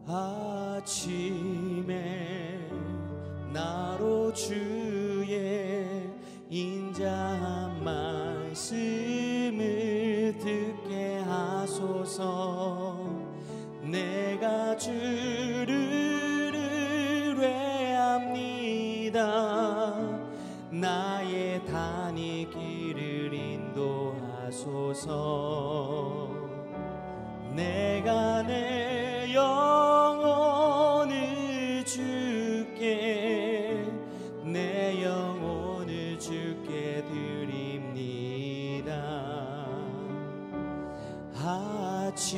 아침에 나로 주의 인자한 말씀을 듣게 하소서. 내가 주를 의뢰합니다. 나의 다닐 길을 인도하소서. 내가 내 영혼을 주께, 내 영혼을 주께 드립니다. 아침에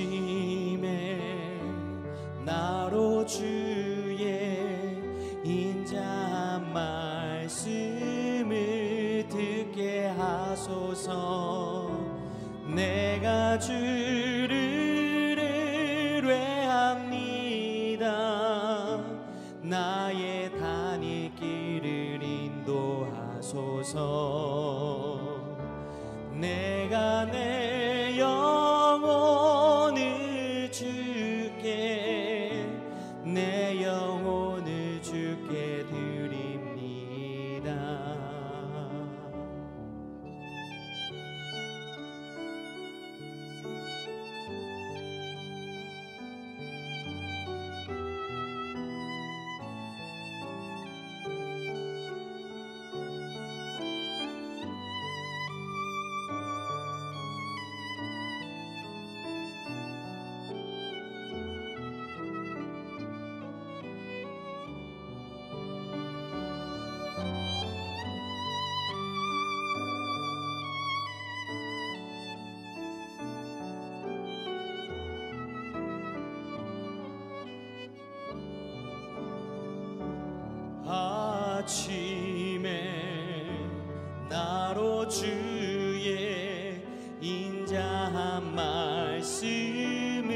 나로 주의 인자한 말씀을 듣게 하소서. 내가 주를 나의 다닐 길을 인도하소서. 내가 내 영혼을 주께, 내 영혼을 주께 드립니다. 아침에 나로 주의 인자한 말씀을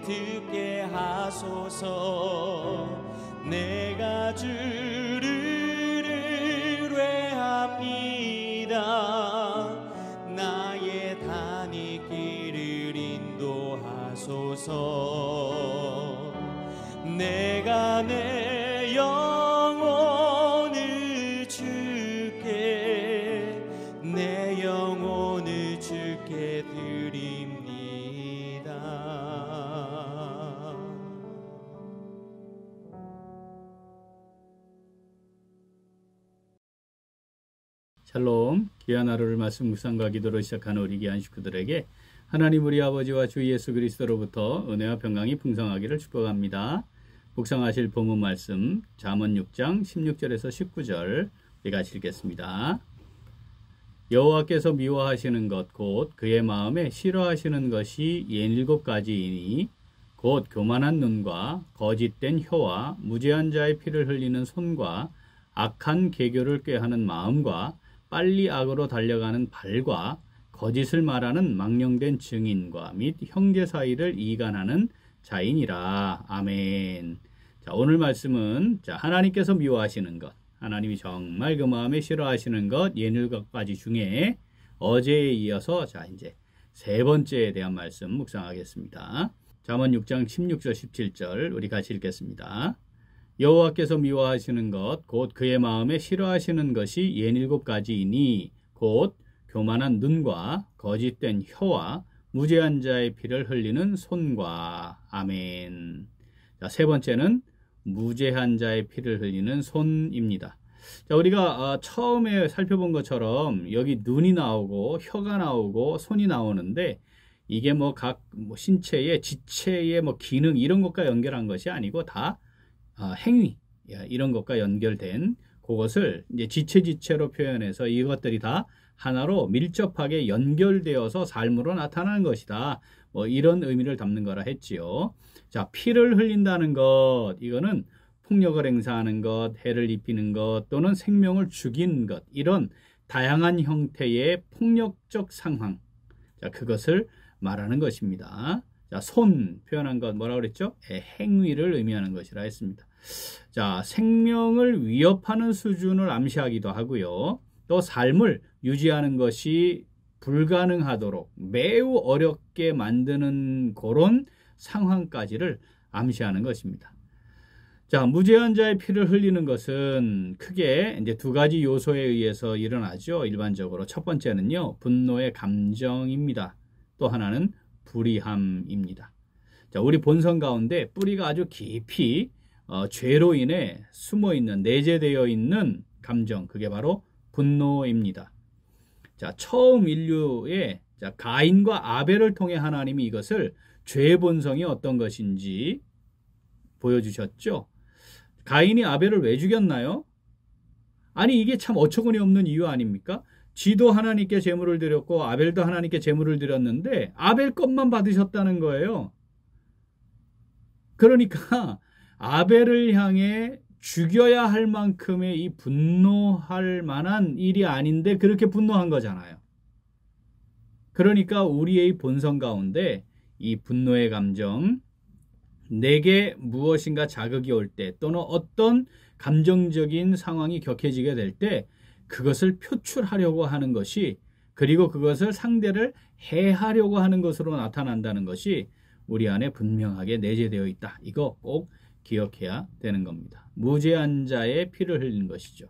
듣게 하소서. 내가 주를 의뢰합니다. 나의 다닐 길을 인도하소서. 내가 내 영혼을 주께, 내 영혼을 주께 드립니다. 샬롬, 귀한 하루를 말씀 묵상과 기도로 시작하는 우리 귀한 식구들에게 하나님 우리 아버지와 주 예수 그리스도로부터 은혜와 평강이 풍성하기를 축복합니다. 묵상하실 본문 말씀 잠언 6장 16절에서 19절 우리가 읽겠습니다. 여호와께서 미워하시는 것 곧 그의 마음에 싫어하시는 것이 67가지이니 곧 교만한 눈과 거짓된 혀와 무죄한 자의 피를 흘리는 손과 악한 계교를 꾀하는 마음과 빨리 악으로 달려가는 발과 거짓을 말하는 망령된 증인과 및 형제 사이를 이간하는 자이니라. 아멘. 자, 오늘 말씀은 하나님께서 미워하시는 것, 하나님이 정말 그 마음에 싫어하시는 것 67가지 중에 어제에 이어서 이제 세 번째에 대한 말씀 묵상하겠습니다. 잠언 6장 16절 17절 우리 같이 읽겠습니다. 여호와께서 미워하시는 것 곧 그의 마음에 싫어하시는 것이 67가지이니 곧 교만한 눈과 거짓된 혀와 무죄한 자의 피를 흘리는 손과. 아멘. 자, 세 번째는 무죄한 자의 피를 흘리는 손입니다. 자, 우리가 처음에 살펴본 것처럼 여기 눈이 나오고 혀가 나오고 손이 나오는데 이게 각 신체의 지체의 기능 이런 것과 연결한 것이 아니고 다 행위 이런 것과 연결된 그것을 이제 지체로 표현해서 이것들이 다 하나로 밀접하게 연결되어서 삶으로 나타나는 것이다. 이런 의미를 담는 거라 했지요. 자, 피를 흘린다는 것, 이거는 폭력을 행사하는 것, 해를 입히는 것, 또는 생명을 죽이는 것, 이런 다양한 형태의 폭력적 상황, 자, 그것을 말하는 것입니다. 자, 손 표현한 것 뭐라고 그랬죠? 행위를 의미하는 것이라 했습니다. 자, 생명을 위협하는 수준을 암시하기도 하고요. 또 삶을 유지하는 것이 불가능하도록 매우 어렵게 만드는 그런 상황까지를 암시하는 것입니다. 자, 무죄한 자의 피를 흘리는 것은 크게 이제 두 가지 요소에 의해서 일어나죠. 일반적으로 첫 번째는요, 분노의 감정입니다. 또 하나는 불의함입니다. 자, 우리 본성 가운데 뿌리가 아주 깊이 죄로 인해 숨어 있는, 내재되어 있는 감정, 그게 바로 분노입니다. 자, 처음 인류의 가인과 아벨을 통해 하나님이 이것을 죄의 본성이 어떤 것인지 보여주셨죠. 가인이 아벨을 왜 죽였나요? 아니, 이게 참 어처구니 없는 이유 아닙니까? 지도 하나님께 제물을 드렸고 아벨도 하나님께 제물을 드렸는데 아벨 것만 받으셨다는 거예요. 그러니까 아벨을 향해 죽여야 할 만큼의 이 분노할 만한 일이 아닌데 그렇게 분노한 거잖아요. 그러니까 우리의 본성 가운데 이 분노의 감정, 내게 무엇인가 자극이 올 때 또는 어떤 감정적인 상황이 격해지게 될 때 그것을 표출하려고 하는 것이, 그리고 그것을 상대를 해하려고 하는 것으로 나타난다는 것이 우리 안에 분명하게 내재되어 있다. 이거 꼭 기억해야 되는 겁니다. 무죄한 자의 피를 흘리는 것이죠.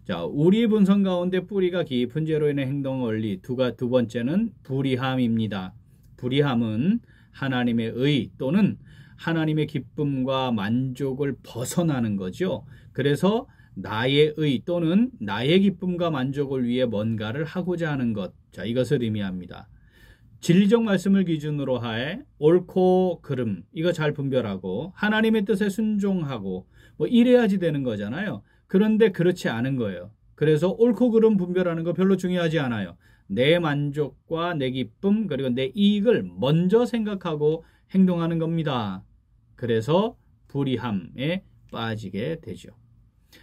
자, 우리 본성 가운데 뿌리가 깊은 죄로 인해 행동 원리 두 번째는 불의함입니다. 불의함은 하나님의 의 또는 하나님의 기쁨과 만족을 벗어나는 거죠. 그래서 나의 의 또는 나의 기쁨과 만족을 위해 뭔가를 하고자 하는 것. 자, 이것을 의미합니다. 진리적 말씀을 기준으로 하에 옳고 그름, 이거 잘 분별하고 하나님의 뜻에 순종하고 뭐 이래야지 되는 거잖아요. 그런데 그렇지 않은 거예요. 그래서 옳고 그름 분별하는 거 별로 중요하지 않아요. 내 만족과 내 기쁨 그리고 내 이익을 먼저 생각하고 행동하는 겁니다. 그래서 불의함에 빠지게 되죠.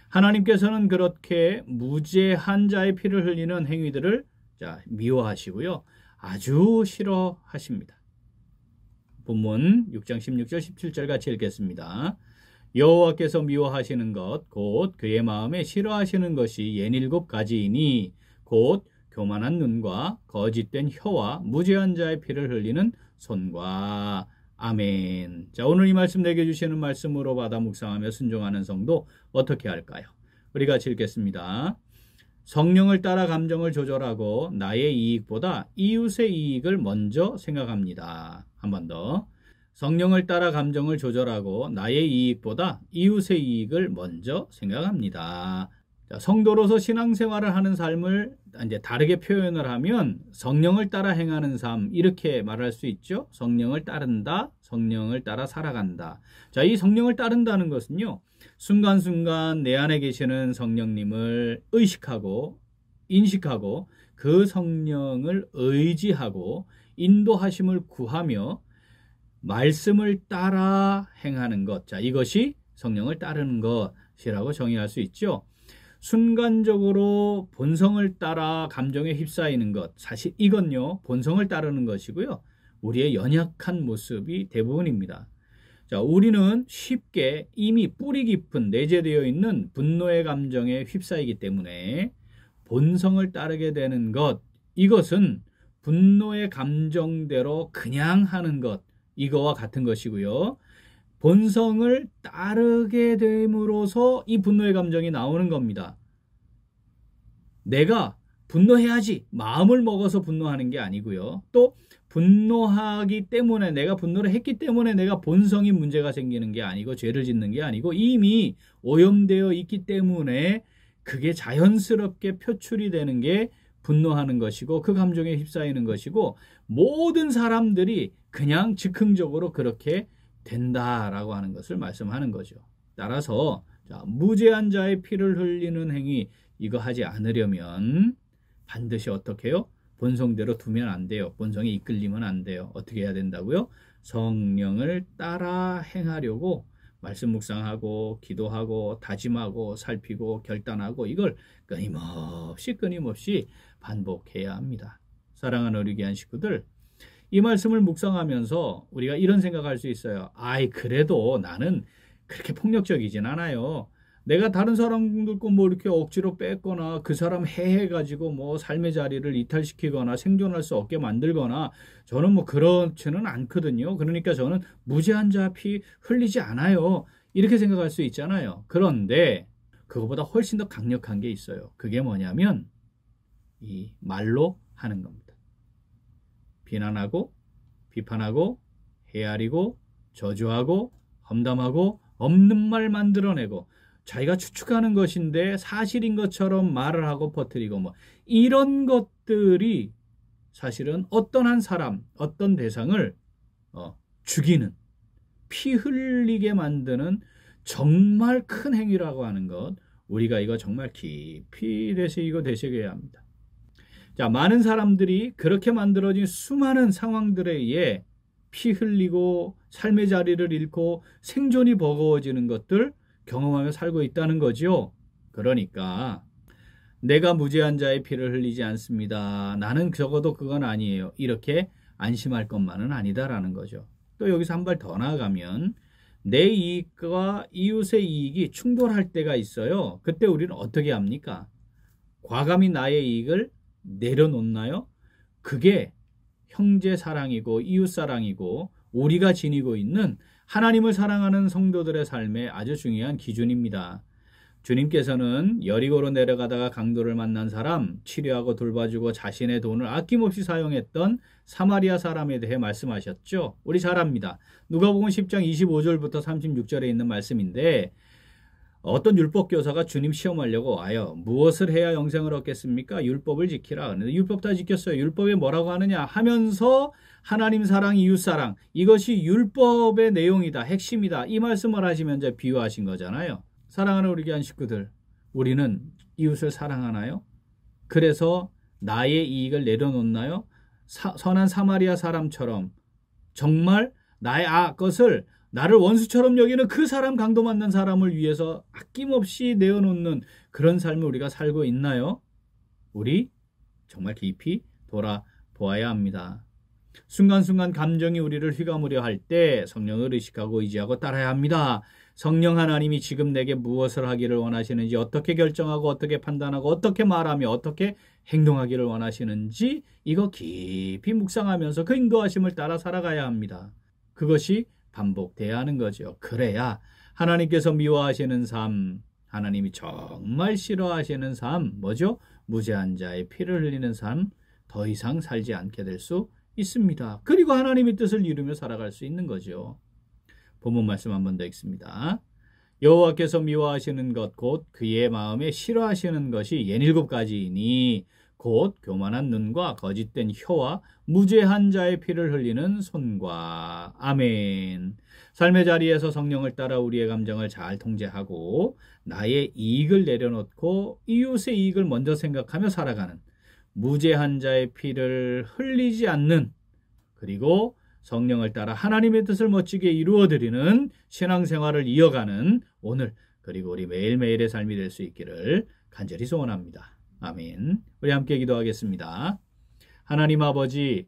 하나님께서는 그렇게 무죄한 자의 피를 흘리는 행위들을 미워하시고요. 아주 싫어하십니다. 본문 6장 16절 17절 같이 읽겠습니다. 여호와께서 미워하시는 것 곧 그의 마음에 싫어하시는 것이 67가지이니 곧 교만한 눈과 거짓된 혀와 무죄한 자의 피를 흘리는 손과 아멘. 자, 오늘 이 말씀 내게 주시는 말씀으로 받아 묵상하며 순종하는 성도 어떻게 할까요? 우리 같이 읽겠습니다. 성령을 따라 감정을 조절하고 나의 이익보다 이웃의 이익을 먼저 생각합니다. 한 번 더. 성령을 따라 감정을 조절하고 나의 이익보다 이웃의 이익을 먼저 생각합니다. 자, 성도로서 신앙생활을 하는 삶을 이제 다르게 표현을 하면 성령을 따라 행하는 삶, 이렇게 말할 수 있죠. 성령을 따른다, 성령을 따라 살아간다. 자, 이 성령을 따른다는 것은요, 순간순간 내 안에 계시는 성령님을 의식하고 인식하고 그 성령을 의지하고 인도하심을 구하며 말씀을 따라 행하는 것. 자, 이것이 성령을 따르는 것이라고 정의할 수 있죠. 순간적으로 본성을 따라 감정에 휩싸이는 것, 사실 이건요 본성을 따르는 것이고요, 우리의 연약한 모습이 대부분입니다. 자, 우리는 쉽게 이미 뿌리 깊은 내재되어 있는 분노의 감정에 휩싸이기 때문에 본성을 따르게 되는 것, 이것은 분노의 감정대로 그냥 하는 것, 이거와 같은 것이고요. 본성을 따르게 됨으로써 이 분노의 감정이 나오는 겁니다. 내가 분노해야지 마음을 먹어서 분노하는 게 아니고요. 또 분노하기 때문에, 내가 분노를 했기 때문에 내가 본성이 문제가 생기는 게 아니고 죄를 짓는 게 아니고 이미 오염되어 있기 때문에 그게 자연스럽게 표출이 되는 게 분노하는 것이고 그 감정에 휩싸이는 것이고, 모든 사람들이 그냥 즉흥적으로 그렇게 된다라고 하는 것을 말씀하는 거죠. 따라서 무죄한 자의 피를 흘리는 행위, 이거 하지 않으려면 반드시 어떻게 해요? 본성대로 두면 안 돼요. 본성이 이끌리면 안 돼요. 어떻게 해야 된다고요? 성령을 따라 행하려고 말씀 묵상하고 기도하고 다짐하고 살피고 결단하고 이걸 끊임없이 반복해야 합니다. 사랑하는 우리 귀한 식구들, 이 말씀을 묵상하면서 우리가 이런 생각할 수 있어요. 아이, 그래도 나는 그렇게 폭력적이진 않아요. 내가 다른 사람들 거 뭐 이렇게 억지로 뺏거나 그 사람 해해가지고 뭐 삶의 자리를 이탈시키거나 생존할 수 없게 만들거나 저는 뭐 그렇지는 않거든요. 그러니까 저는 무죄한 자 피 흘리지 않아요. 이렇게 생각할 수 있잖아요. 그런데 그거보다 훨씬 더 강력한 게 있어요. 그게 뭐냐면 이 말로 하는 겁니다. 비난하고 비판하고 헤아리고 저주하고 험담하고 없는 말 만들어내고 자기가 추측하는 것인데 사실인 것처럼 말을 하고 퍼뜨리고 뭐 이런 것들이 사실은 어떤 한 사람, 어떤 대상을 죽이는, 피 흘리게 만드는 정말 큰 행위라고 하는 것, 우리가 이거 정말 깊이 되새겨야 합니다. 자, 많은 사람들이 그렇게 만들어진 수많은 상황들에 의해 피 흘리고 삶의 자리를 잃고 생존이 버거워지는 것들 경험하며 살고 있다는 거죠. 그러니까 내가 무죄한 자의 피를 흘리지 않습니다. 나는 적어도 그건 아니에요. 이렇게 안심할 것만은 아니다라는 거죠. 또 여기서 한 발 더 나아가면 내 이익과 이웃의 이익이 충돌할 때가 있어요. 그때 우리는 어떻게 합니까? 과감히 나의 이익을 내려놓나요? 그게 형제 사랑이고 이웃 사랑이고 우리가 지니고 있는 하나님을 사랑하는 성도들의 삶의 아주 중요한 기준입니다. 주님께서는 여리고로 내려가다가 강도를 만난 사람, 치료하고 돌봐주고 자신의 돈을 아낌없이 사용했던 사마리아 사람에 대해 말씀하셨죠. 우리 잘 압니다. 누가복음 10장 25절부터 36절에 있는 말씀인데 어떤 율법 교사가 주님 시험하려고 와요. 무엇을 해야 영생을 얻겠습니까? 율법을 지키라. 그런데 율법 다 지켰어요. 율법이 뭐라고 하느냐 하면서 하나님 사랑, 이웃 사랑, 이것이 율법의 내용이다, 핵심이다. 이 말씀을 하시면 이제 비유하신 거잖아요. 사랑하는 우리 교회 식구들, 우리는 이웃을 사랑하나요? 그래서 나의 이익을 내려놓나요? 선한 사마리아 사람처럼 정말 나의 것을 나를 원수처럼 여기는 그 사람, 강도 만난 사람을 위해서 아낌없이 내어놓는 그런 삶을 우리가 살고 있나요? 우리 정말 깊이 돌아보아야 합니다. 순간순간 감정이 우리를 휘감으려 할 때 성령을 의식하고 의지하고 따라야 합니다. 성령 하나님이 지금 내게 무엇을 하기를 원하시는지, 어떻게 결정하고 어떻게 판단하고 어떻게 말하며 어떻게 행동하기를 원하시는지 이거 깊이 묵상하면서 그 인도하심을 따라 살아가야 합니다. 그것이 반복돼야 하는 거죠. 그래야 하나님께서 미워하시는 삶, 하나님이 정말 싫어하시는 삶, 뭐죠? 무죄한 자의 피를 흘리는 삶, 더 이상 살지 않게 될 수 있습니다. 그리고 하나님의 뜻을 이루며 살아갈 수 있는 거죠. 본문 말씀 한 번 더 읽습니다. 여호와께서 미워하시는 것 곧 그의 마음에 싫어하시는 것이 67가지이니 곧 교만한 눈과 거짓된 혀와 무죄한 자의 피를 흘리는 손과. 아멘. 삶의 자리에서 성령을 따라 우리의 감정을 잘 통제하고 나의 이익을 내려놓고 이웃의 이익을 먼저 생각하며 살아가는, 무죄한 자의 피를 흘리지 않는, 그리고 성령을 따라 하나님의 뜻을 멋지게 이루어드리는 신앙생활을 이어가는 오늘 그리고 우리 매일매일의 삶이 될 수 있기를 간절히 소원합니다. 아멘. 우리 함께 기도하겠습니다. 하나님 아버지,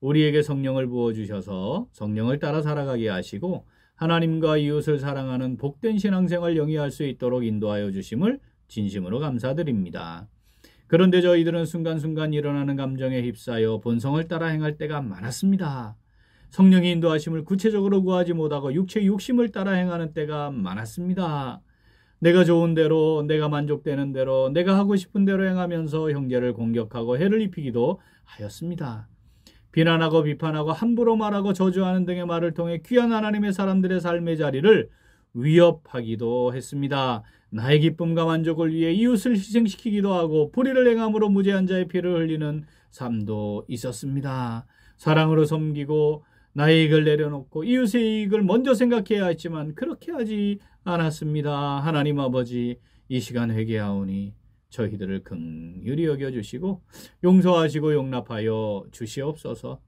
우리에게 성령을 부어주셔서 성령을 따라 살아가게 하시고 하나님과 이웃을 사랑하는 복된 신앙생활 영위할 수 있도록 인도하여 주심을 진심으로 감사드립니다. 그런데 저희들은 순간순간 일어나는 감정에 휩싸여 본성을 따라 행할 때가 많았습니다. 성령의 인도하심을 구체적으로 구하지 못하고 육체의 욕심을 따라 행하는 때가 많았습니다. 내가 좋은 대로, 내가 만족되는 대로, 내가 하고 싶은 대로 행하면서 형제를 공격하고 해를 입히기도 하였습니다. 비난하고 비판하고 함부로 말하고 저주하는 등의 말을 통해 귀한 하나님의 사람들의 삶의 자리를 위협하기도 했습니다. 나의 기쁨과 만족을 위해 이웃을 희생시키기도 하고 불의를 행함으로 무죄한 자의 피를 흘리는 삶도 있었습니다. 사랑으로 섬기고 나의 이익을 내려놓고 이웃의 이익을 먼저 생각해야 했지만 그렇게 하지 않았습니다. 하나님 아버지, 이 시간 회개하오니 저희들을 긍휼히 여겨주시고 용서하시고 용납하여 주시옵소서.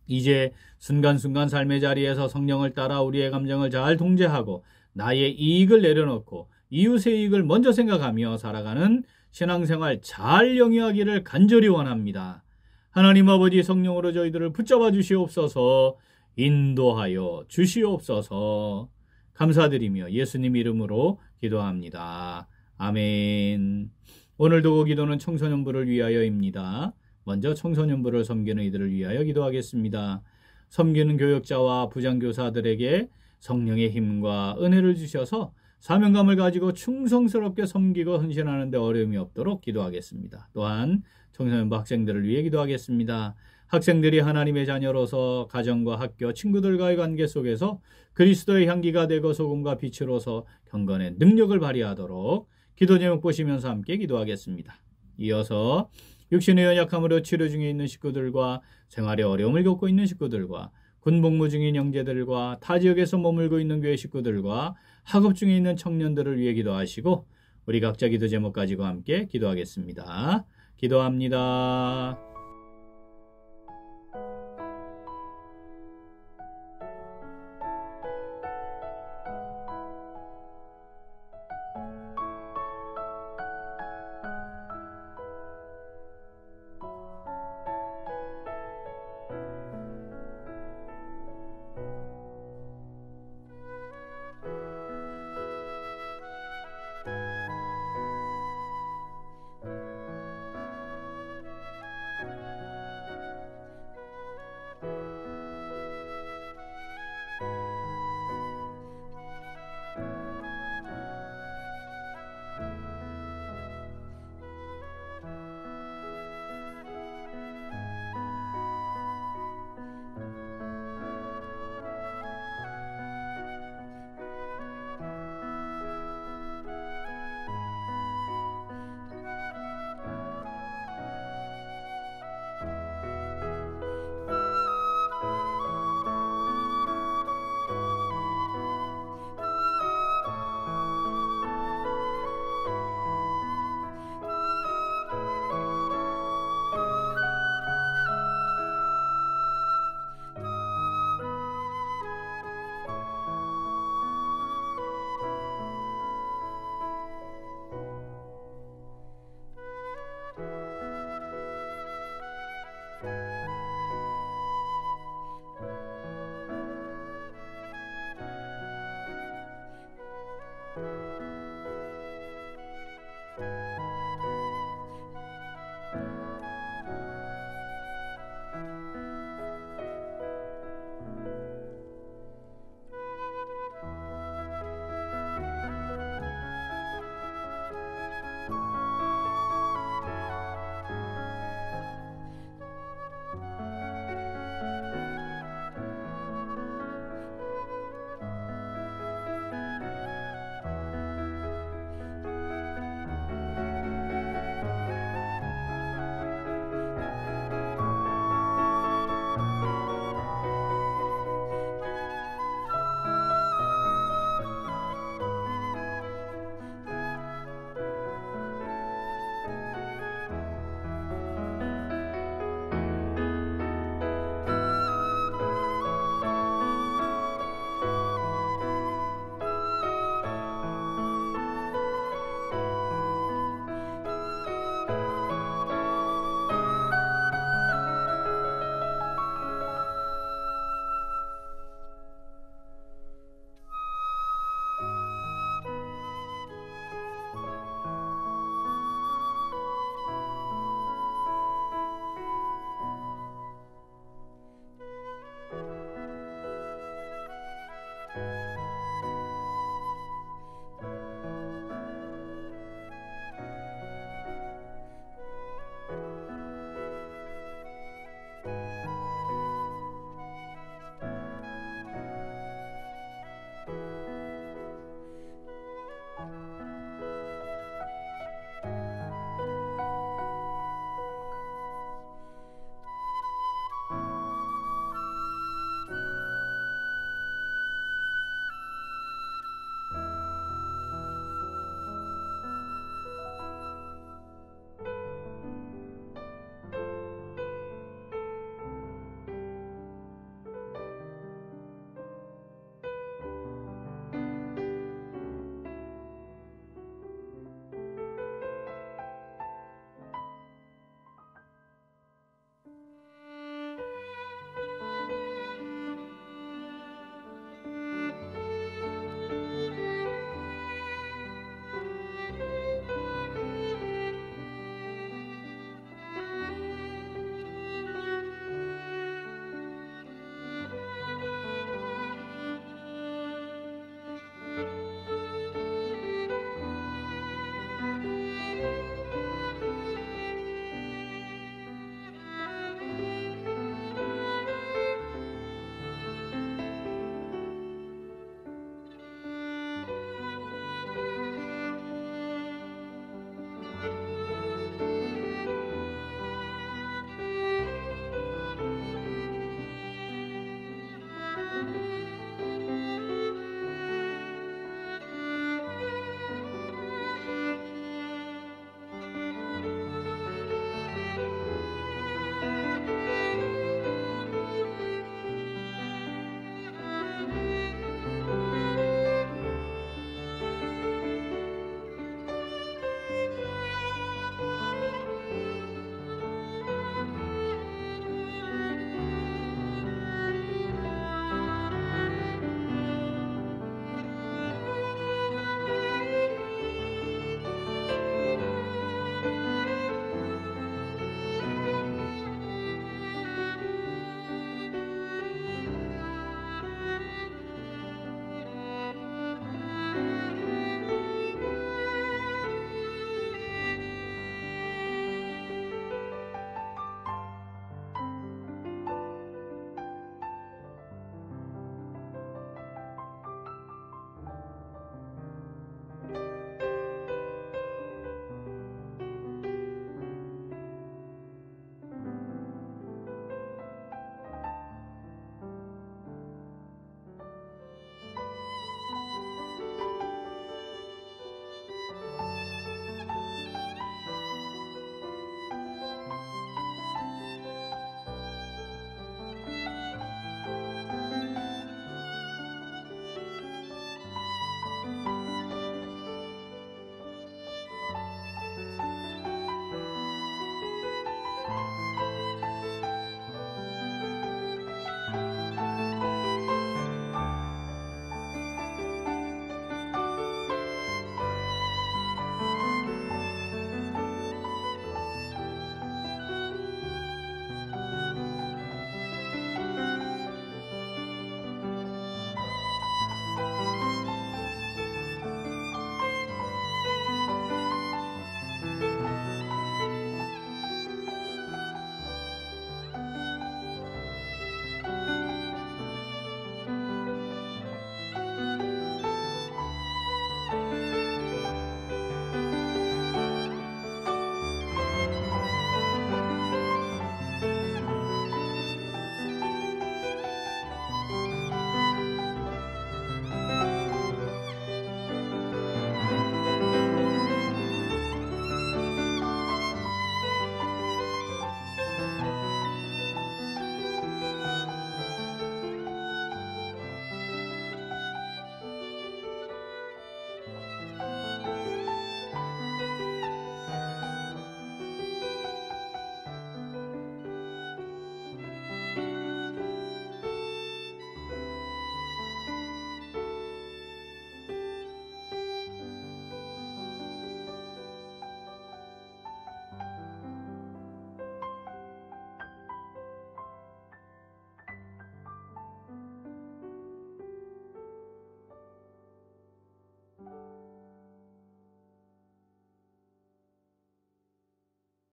이제 순간순간 삶의 자리에서 성령을 따라 우리의 감정을 잘 통제하고 나의 이익을 내려놓고 이웃의 이익을 먼저 생각하며 살아가는 신앙생활 잘 영위하기를 간절히 원합니다. 하나님 아버지, 성령으로 저희들을 붙잡아 주시옵소서. 인도하여 주시옵소서. 감사드리며 예수님 이름으로 기도합니다. 아멘. 오늘도 기도는 청소년부를 위하여입니다. 먼저 청소년부를 섬기는 이들을 위하여 기도하겠습니다. 섬기는 교역자와 부장교사들에게 성령의 힘과 은혜를 주셔서 사명감을 가지고 충성스럽게 섬기고 헌신하는 데 어려움이 없도록 기도하겠습니다. 또한 청소년부 학생들을 위해 기도하겠습니다. 학생들이 하나님의 자녀로서 가정과 학교, 친구들과의 관계 속에서 그리스도의 향기가 되고 소금과 빛으로서 경건의 능력을 발휘하도록 기도 제목 보시면서 함께 기도하겠습니다. 이어서 육신의 연약함으로 치료 중에 있는 식구들과 생활의 어려움을 겪고 있는 식구들과 군복무 중인 형제들과 타 지역에서 머물고 있는 교회 식구들과 학업 중에 있는 청년들을 위해 기도하시고 우리 각자 기도 제목 가지고 함께 기도하겠습니다. 기도합니다.